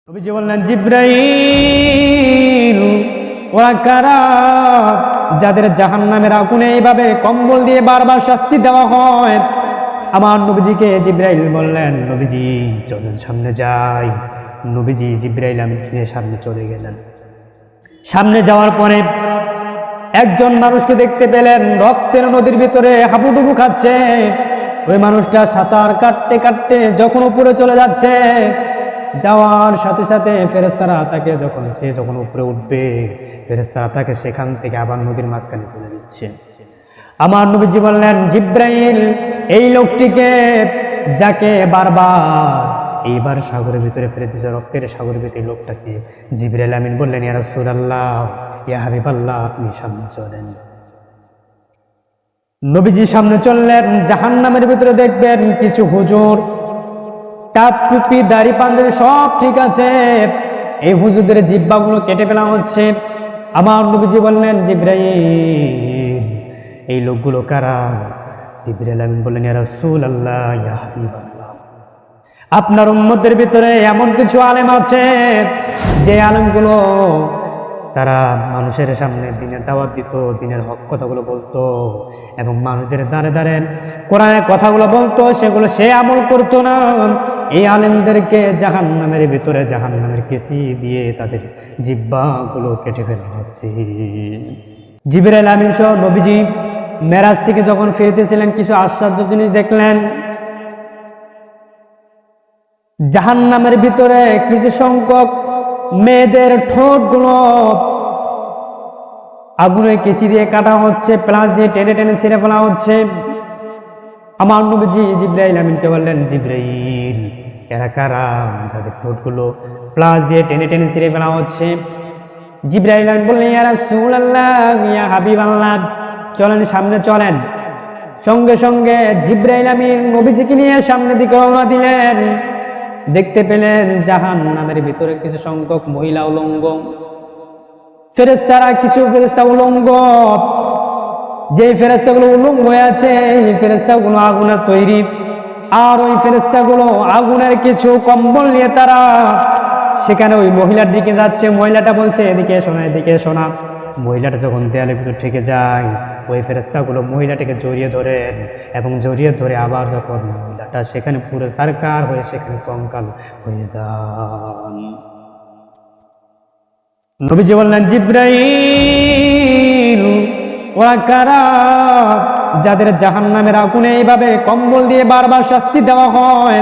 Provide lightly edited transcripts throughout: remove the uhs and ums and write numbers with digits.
নবীজি বললেন, জিব্রাইল, ওরা কারা যাদের জাহান্নামের আগুনে এইভাবে কম্বল দিয়ে বারবার শাস্তি দেওয়া হয়? আমার নবীজিকে জিব্রাইল বললেন, নবীজি চলেন সামনে যাই। নবীজি জিব্রাইল আমিনকে সামনে চলে গেলেন। সামনে যাওয়ার পরে একজন মানুষকে দেখতে পেলেন, রক্তের নদীর ভিতরে হাবুডুবু খাচ্ছে। ওই মানুষটা সাঁতার কাটতে কাটতে যখন উপরে চলে যাচ্ছে, যাওয়ার সাথে সাথে ফেরেশতারা তাকে যখন উপরে উঠবে, ফেরেশতারা তাকে সেখান থেকে আবার নদীর মাঝখানে তুলে দিচ্ছে। আমার নবীজি বললেন, জিব্রাইল, এই লোকটিকে যাকে বারবার এইবার সাগরের ভিতরে ফেলে দিয়েছে, রক্তের সাগরের ভিতরে লোকটাকে। জিবরাইল আমিন বললেন, ইয়া রাসূলুল্লাহ, ইয়া হাবিবাল্লাহ, আপনি সামনে চলেন। নবীজি সামনে চললেন। জাহান্নামের ভিতরে দেখবেন কিছু হুজুর, কাপ টুপি দাড়ি পাঞ্জাবি সব ঠিক আছে, এই হুজুরদের জিহ্বাগুলো কেটে ফেলা হচ্ছে। আমার নবীজি বললেন, জিবরাইল, এই লোকগুলো কারা? জিবরাইল আমিন বললেন, ইয়া রাসূলুল্লাহ, ইয়া হাবিবাল্লাহ, আপনার উম্মতের ভিতরে এমন কিছু আলেম আছে যে আলেমগুলো তারা মানুষের সামনে দিনের দাওয়াত দিত, দিনের হক কথাগুলো বলতো, এবং মানুষদের দাঁড়ে দাঁড়ে কোরআনের কথাগুলো বলতো, সেগুলো সে আমল করতো না। এই আলেমদেরকে জাহান্নামের ভিতরে জাহান্নামের কেসি দিয়ে তাদের জিহ্বাগুলো কেটে ফেলা হচ্ছে। জিবরাইল আমিন সহ নবীজি মেরাজ থেকে যখন ফিরতেছিলেন, কিছু আশ্চর্য জিনিস দেখলেন। জাহান্নামের ভিতরে কিছু সংখ্যক মেয়েদের ঠোঁটগুলো আগুনের কেচি দিয়ে কাটা হচ্ছে, প্লাস দিয়ে টেনে টেনে ছিঁড়ে ফেলা হচ্ছে। আমার নবীজি জিবরাইল আমিনকে বললেন, জিবরাইল, এরা কারা যাদের ঠোঁটগুলো প্লাস দিয়ে টেনে টেনে ছিঁড়ে ফেলা হচ্ছে? জিবরাইল আমিন বললেন, ইয়া রাসূলুল্লাহ, ইয়া হাবিবাল্লাহ, চলেন সামনে চলেন। সঙ্গে সঙ্গে জিবরাইল আমিন নবীজিকে নিয়ে সামনের দিকে রওনা দিলেন। দেখতে পেলেন জাহান্নামের ভিতরে কিছু সংখ্যক মহিলা উলঙ্গ, ফেরেশতারা কিছু ফেরেশতা উলঙ্গ। যে ফেরেশতাগুলো উলঙ্গ হয়ে আছে, এই ফেরেশতাগুলো আগুনের তৈরি, আর ওই ফেরেশতাগুলো আগুনের কিছু কম্বল নিয়ে তারা সেখানে ওই মহিলার দিকে যাচ্ছে। মহিলাটা বলছে, এদিকে শোনা, এদিকে শোনা। মহিলাটা যখন দেয়ালের ভিতর ঠেকে যায়, ওই ফেরেশতাগুলো মহিলাটাকে জড়িয়ে ধরে, এবং জড়িয়ে ধরে আবার যখন মহিলাটা সেখানে পুরো সারকার হয়ে সেখানে কঙ্কাল হয়ে যান। নবীজি বললেন, জিব্রাইল, ওরা কারা যাদের জাহান্নামের আগুনে এইভাবে কম্বল দিয়ে বারবার শাস্তি দেওয়া হয়?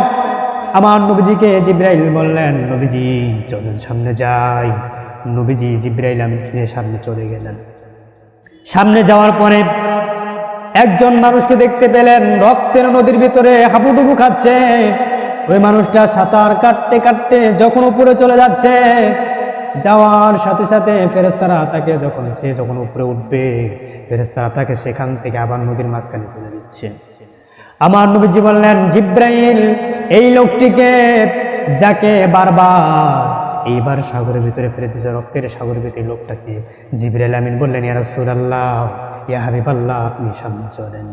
আমার নবীজিকে জিব্রাইল বললেন, নবীজি চলেন সামনে যাই। নবীজি জিব্রাইল আমিনকে সামনে চলে গেলেন। সামনে যাওয়ার পরে একজন মানুষকে দেখতে পেলেন, রক্তের নদীর ভিতরে হাবুডুবু খাচ্ছে। ওই মানুষটা সাঁতার কাটতে কাটতে যখন উপরে চলে যাচ্ছে, যাওয়ার সাথে সাথে ফেরেশতারা তাকে যখন উপরে উঠবে, ফেরেশতারা তাকে সেখান থেকে আবার নদীর মাঝখানে তুলে দিচ্ছে। আমার নবীজি বললেন, জিব্রাইল, এই লোকটিকে যাকে বারবার এইবার সাগরের ভিতরে ফেলে দিয়েছে, রক্তের সাগরের ভিতরে লোকটাকে। জিবরাইল আমিন বললেন, ইয়া রাসূলুল্লাহ, ইয়া হাবিবাল্লাহ, আপনি সামনে চলেন।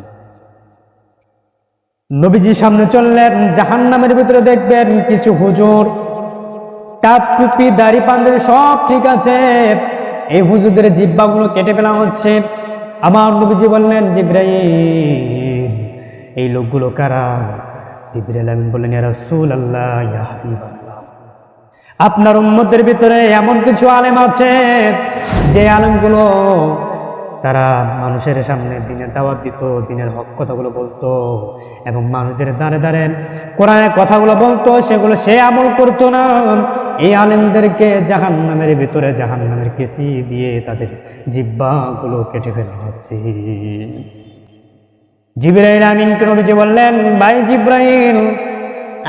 নবীজি সামনে চললেন। জাহান্নামের ভিতরে দেখবেন কিছু হুজুর, কাপ টুপি দাড়ি পাঞ্জাবি সব ঠিক আছে, এই হুজুরদের জিহ্বাগুলো কেটে ফেলা হচ্ছে। আমার নবীজি বললেন, জিব্রাইল, এই লোকগুলো কারা? জিবরাইল আমিন বললেন, ইয়া রাসূলুল্লাহ, ইয়া হাবিবাল্লাহ, আপনার উম্মতের ভিতরে এমন কিছু আলেম আছে যে আলেমগুলো তারা মানুষের সামনে দিনের দাওয়াত দিত, দিনের হক কথাগুলো বলতো, এবং মানুষদের দাঁড়ে দাঁড়ে কোরআনের কথাগুলো বলতো, সেগুলো সে আমল করতো না। এই আলেমদেরকে জাহান্নামের ভিতরে জাহান্নামের কেসি দিয়ে তাদের জিহ্বাগুলো কেটে ফেলা হচ্ছে। জিবরাইল আমিনকে নবীজি বললেন, ভাই জিবরাইল,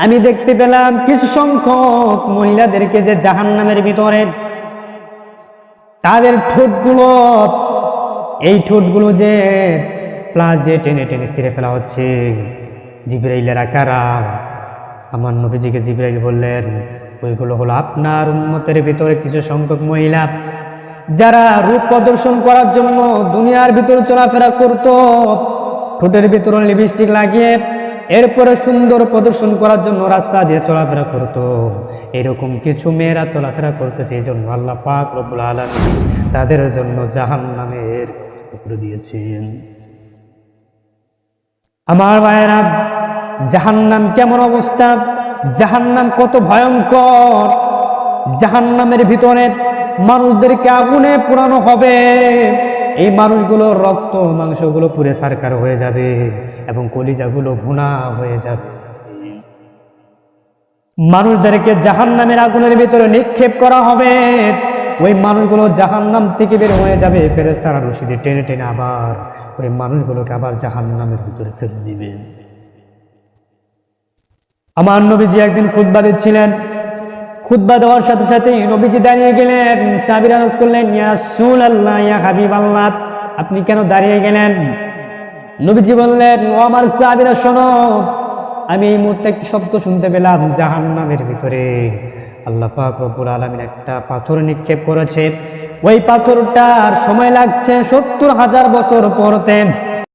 আমি দেখতে পেলাম কিছু সংখ্যক মহিলাদেরকে যে জাহান্নামের ভিতরে তাদের ঠোঁটগুলো, এই ঠোঁটগুলো যে প্লাস দিয়ে টেনে টেনে ছিঁড়ে ফেলা হচ্ছে। জিবরাইলের কারা? আমার নবীজিকে জিবরাইল বললেন, ওইগুলো হলো আপনার উম্মতের ভিতরে কিছু সংখ্যক মহিলা, যারা রূপ প্রদর্শন করার জন্য দুনিয়ার ভিতরে চলাফেরা করত, ঠোঁটের ভিতরে লিপস্টিক লাগিয়ে এরপরে সুন্দর প্রদর্শন করার জন্য রাস্তা দিয়ে চলাফেরা করত। এরকম কিছু মেয়েরা চলাফেরা করতেছে, এই জন্য আল্লাহ পাক রব্বুল আলামিন তাদের জন্য জাহান্নামের করে দিয়েছেন। আমার ভাইয়েরা, জাহান্নাম কেমন অবস্থা, জাহান্নাম কত ভয়ঙ্কর। জাহান্নামের ভিতরে মানুষদেরকে আগুনে পোড়ানো হবে, এই মানুষগুলোর রক্ত মাংসগুলো পুড়ে ছারখার হয়ে যাবে এবং কলিজাগুলো ভুনা হয়ে যাবে। মানুষদেরকে জাহান্নামের আগুনের ভিতরে নিক্ষেপ করা হবে, ওই মানুষগুলো জাহান্নাম থেকে বের হয়ে যাবে, ফেরেশতারা রশি দিয়ে টেনে টেনে আবার ওই মানুষগুলোকে আবার জাহান্নামের ভিতরে ফেলে দিবে। আমার নবীজি একদিন খুতবা দিচ্ছিলেন, খুতবা দেওয়ার সাথে সাথে নবীজি দাঁড়িয়ে গেলেন। সাহাবীরা আরজ করলেন, ইয়া রাসূলুল্লাহ, ইয়া হাবিবাল্লাহ, আপনি কেন দাঁড়িয়ে গেলেন? নবীজি বললেন, ও আমার সাহাবীরা শোনো, আমি এই মুহূর্তে একটি শব্দ শুনতে পেলাম, জাহান্নামের ভিতরে আল্লাহ পাক রব্বুল আলামিন একটা পাথর নিক্ষেপ করেছে, ওই পাথরটার সময় লাগছে ৭০,০০০ বছর পড়তে।